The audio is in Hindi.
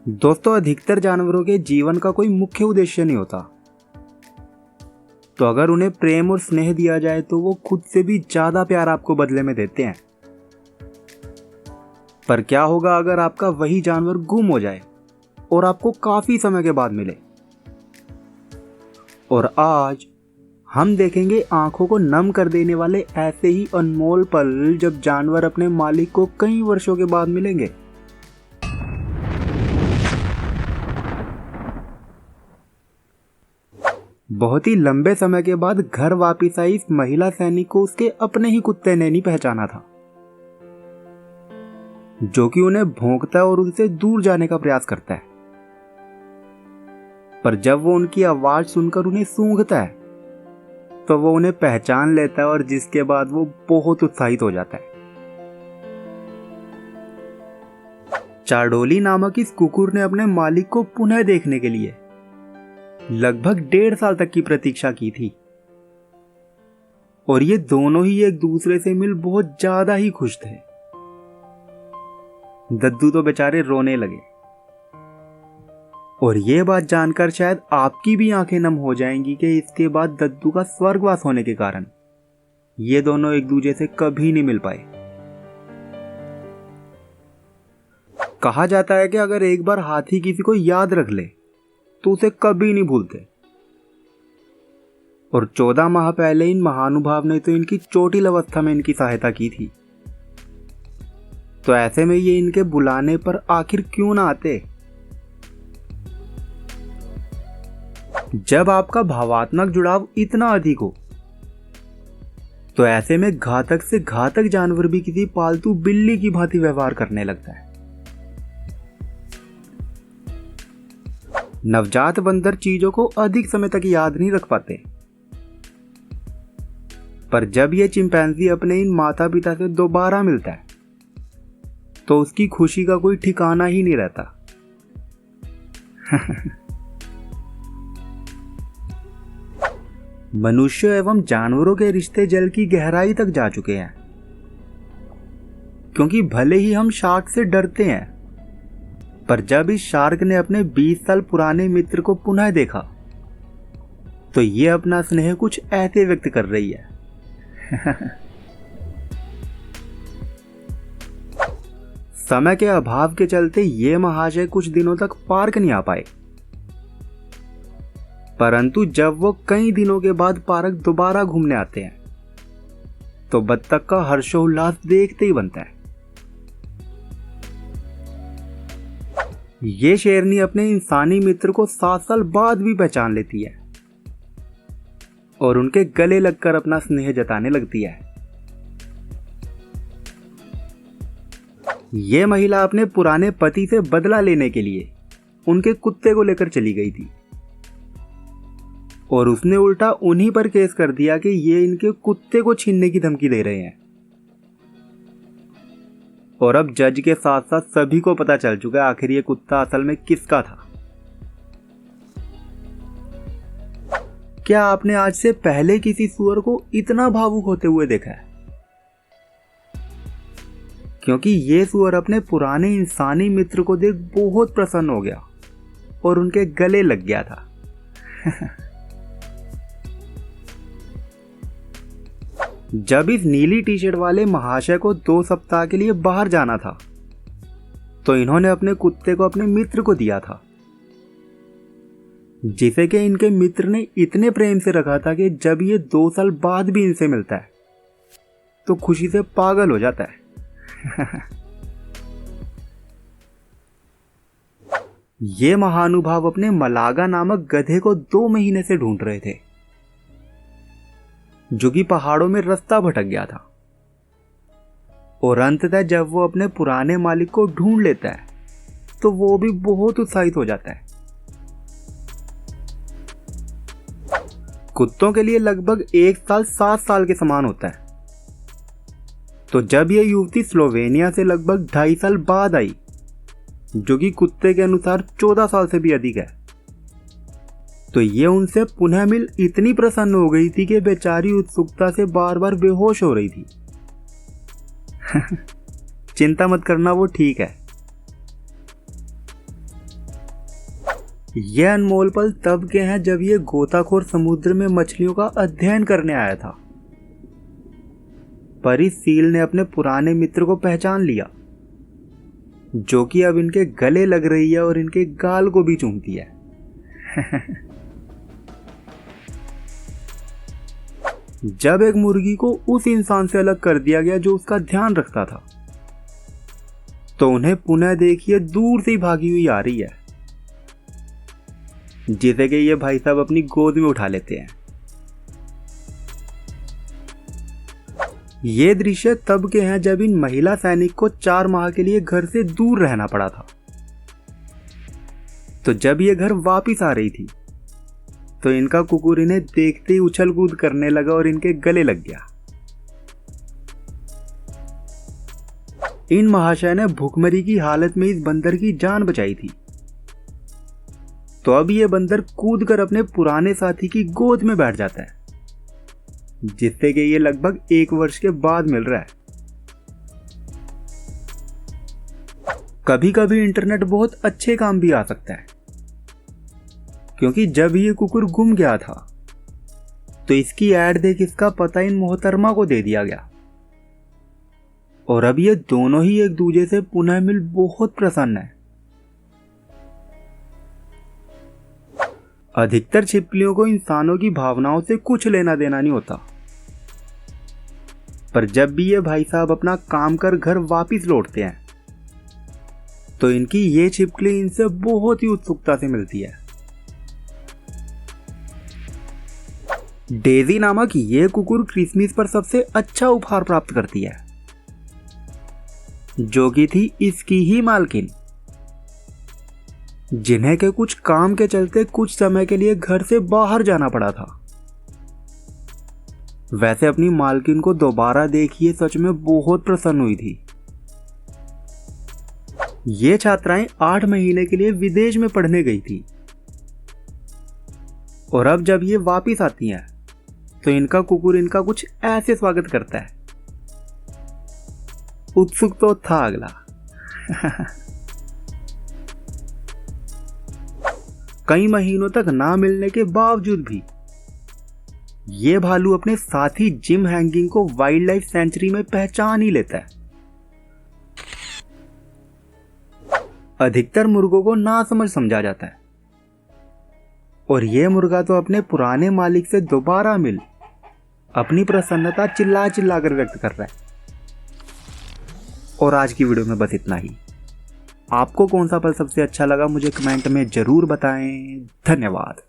दोस्तों, अधिकतर जानवरों के जीवन का कोई मुख्य उद्देश्य नहीं होता। तो अगर उन्हें प्रेम और स्नेह दिया जाए तो वो खुद से भी ज्यादा प्यार आपको बदले में देते हैं। पर क्या होगा अगर आपका वही जानवर गुम हो जाए और आपको काफी समय के बाद मिले? और आज हम देखेंगे आंखों को नम कर देने वाले ऐसे ही अनमोल पल जब जानवर अपने मालिक को कई वर्षों के बाद मिलेंगे। बहुत ही लंबे समय के बाद घर वापस आई इस महिला सैनिक को उसके अपने ही कुत्ते ने नहीं पहचाना था, जो कि उन्हें भौंकता है और उनसे दूर जाने का प्रयास करता है। पर जब वो उनकी आवाज सुनकर उन्हें सूंघता है तो वो उन्हें पहचान लेता है और जिसके बाद वो बहुत उत्साहित हो जाता है। चारडोली नामक इस कुकुर ने अपने मालिक को पुनः देखने के लिए लगभग 1.5 साल तक की प्रतीक्षा की थी और ये दोनों ही एक दूसरे से मिल बहुत ज्यादा ही खुश थे। दद्दू तो बेचारे रोने लगे और ये बात जानकर शायद आपकी भी आंखें नम हो जाएंगी कि इसके बाद दद्दू का स्वर्गवास होने के कारण ये दोनों एक दूसरे से कभी नहीं मिल पाए। कहा जाता है कि अगर एक बार हाथी किसी को याद रख ले तो उसे कभी नहीं भूलते। और 14 माह पहले इन महानुभाव ने तो इनकी चोटिल अवस्था में इनकी सहायता की थी। तो ऐसे में ये इनके बुलाने पर आखिर क्यों ना आते? जब आपका भावात्मक जुड़ाव इतना अधिक हो तो ऐसे में घातक से घातक जानवर भी किसी पालतू बिल्ली की भांति व्यवहार करने लगता है। नवजात बंदर चीजों को अधिक समय तक याद नहीं रख पाते, पर जब यह चिंपैंजी अपने इन माता पिता से दोबारा मिलता है तो उसकी खुशी का कोई ठिकाना ही नहीं रहता। मनुष्य एवं जानवरों के रिश्ते जल की गहराई तक जा चुके हैं, क्योंकि भले ही हम शार्क से डरते हैं, पर जब इस शार्क ने अपने 20 साल पुराने मित्र को पुनः देखा तो ये अपना स्नेह कुछ ऐसे व्यक्त कर रही है। समय के अभाव के चलते ये महाशय कुछ दिनों तक पार्क नहीं आ पाए, परंतु जब वो कई दिनों के बाद पार्क दोबारा घूमने आते हैं तो बत्तख का हर्षोल्लास देखते ही बनता है। ये शेरनी अपने इंसानी मित्र को 7 साल बाद भी पहचान लेती है और उनके गले लगकर अपना स्नेह जताने लगती है। ये महिला अपने पुराने पति से बदला लेने के लिए उनके कुत्ते को लेकर चली गई थी और उसने उल्टा उन्हीं पर केस कर दिया कि ये इनके कुत्ते को छीनने की धमकी दे रहे हैं। और अब जज के साथ साथ सभी को पता चल चुका है आखिर ये कुत्ता असल में किसका था। क्या आपने आज से पहले किसी सुअर को इतना भावुक होते हुए देखा है? क्योंकि ये सुअर अपने पुराने इंसानी मित्र को देख बहुत प्रसन्न हो गया और उनके गले लग गया था। जब इस नीली टी शर्ट वाले महाशय को 2 सप्ताह के लिए बाहर जाना था तो इन्होंने अपने कुत्ते को अपने मित्र को दिया था, जिसे कि इनके मित्र ने इतने प्रेम से रखा था कि जब ये 2 साल बाद भी इनसे मिलता है तो खुशी से पागल हो जाता है। ये महानुभाव अपने मलागा नामक गधे को 2 महीने से ढूंढ रहे थे, जो कि पहाड़ों में रास्ता भटक गया था। और अंततः जब वो अपने पुराने मालिक को ढूंढ लेता है तो वो भी बहुत उत्साहित हो जाता है। कुत्तों के लिए लगभग 1 साल 7 साल के समान होता है। तो जब ये युवती स्लोवेनिया से लगभग 2.5 साल बाद आई, जो कि कुत्ते के अनुसार 14 साल से भी अधिक है, तो ये उनसे पुनः मिल इतनी प्रसन्न हो गई थी कि बेचारी उत्सुकता से बार बार बेहोश हो रही थी। चिंता मत करना, वो ठीक है। ये अनमोल पल तब के हैं जब ये गोताखोर समुद्र में मछलियों का अध्ययन करने आया था। पर इस सील ने अपने पुराने मित्र को पहचान लिया, जो कि अब इनके गले लग रही है और इनके गाल को भी चूमती है। जब एक मुर्गी को उस इंसान से अलग कर दिया गया जो उसका ध्यान रखता था, तो उन्हें पुनः देखिए दूर से ही भागी हुई आ रही है, जिसे कि ये भाई साहब अपनी गोद में उठा लेते हैं। ये दृश्य तब के हैं जब इन महिला सैनिक को 4 माह के लिए घर से दूर रहना पड़ा था। तो जब ये घर वापिस आ रही थी, तो इनका कुकुर इन्हें देखते ही उछल कूद करने लगा और इनके गले लग गया। इन महाशय ने भूखमरी की हालत में इस बंदर की जान बचाई थी। तो अब ये बंदर कूदकर अपने पुराने साथी की गोद में बैठ जाता है, जिससे कि ये लगभग 1 वर्ष के बाद मिल रहा है। कभी कभी इंटरनेट बहुत अच्छे काम भी आ सकता है, क्योंकि जब ये कुकुर गुम गया था, तो इसकी ऐड देख इसका पता इन मोहतरमा को दे दिया गया, और अब ये दोनों ही एक दूसरे से पुनः मिल बहुत प्रसन्न है। अधिकतर छिपकलियों को इंसानों की भावनाओं से कुछ लेना देना नहीं होता, पर जब भी ये भाई साहब अपना काम कर घर वापिस लौटते हैं, तो इनकी ये छिपकली इनसे बहुत ही उत्सुकता से मिलती है। डेजी नामक ये कुकुर क्रिसमस पर सबसे अच्छा उपहार प्राप्त करती है, जो कि थी इसकी ही मालकिन, जिन्हें के कुछ काम के चलते कुछ समय के लिए घर से बाहर जाना पड़ा था। वैसे अपनी मालकिन को दोबारा देखिए सच में बहुत प्रसन्न हुई थी। ये छात्राएं 8 महीने के लिए विदेश में पढ़ने गई थी, और अब जब ये वापिस आती हैं, तो इनका कुकुर इनका कुछ ऐसे स्वागत करता है। उत्सुक तो था अगला। कई महीनों तक ना मिलने के बावजूद भी ये भालू अपने साथी जिम हैंगिंग को वाइल्ड लाइफ सेंचुरी में पहचान ही लेता है। अधिकतर मुर्गों को ना समझ समझा जाता है, और यह मुर्गा तो अपने पुराने मालिक से दोबारा मिल अपनी प्रसन्नता चिल्ला चिल्ला कर व्यक्त कर रहा है। और आज की वीडियो में बस इतना ही। आपको कौन सा पल सबसे अच्छा लगा मुझे कमेंट में जरूर बताएं। धन्यवाद।